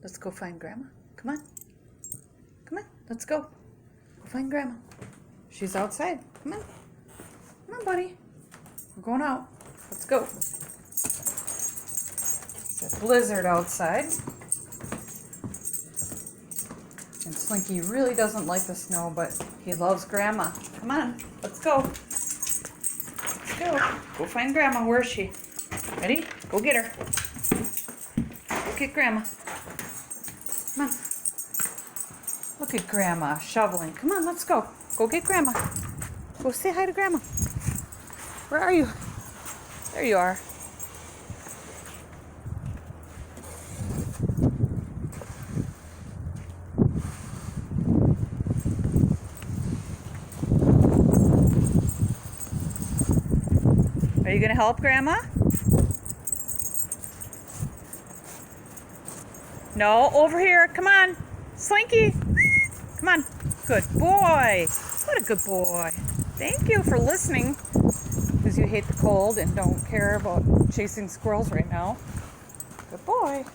Let's go find Grandma. Come on. Come on, let's go. Go find Grandma. She's outside. Come on. Come on, buddy. We're going out. Let's go. It's a blizzard outside. And Slinky really doesn't like the snow, but he loves Grandma. Come on, let's go. Let's go. Go find Grandma. Where is she? Ready? Go get her. Go get Grandma. Come on. Look at Grandma shoveling. Come on, let's go. Go get Grandma. Go say hi to Grandma. Where are you? There you are. Are you going to help Grandma? No, over here. Come on. Slinky. Come on. Good boy. What a good boy. Thank you for listening. Because you hate the cold and don't care about chasing squirrels right now. Good boy.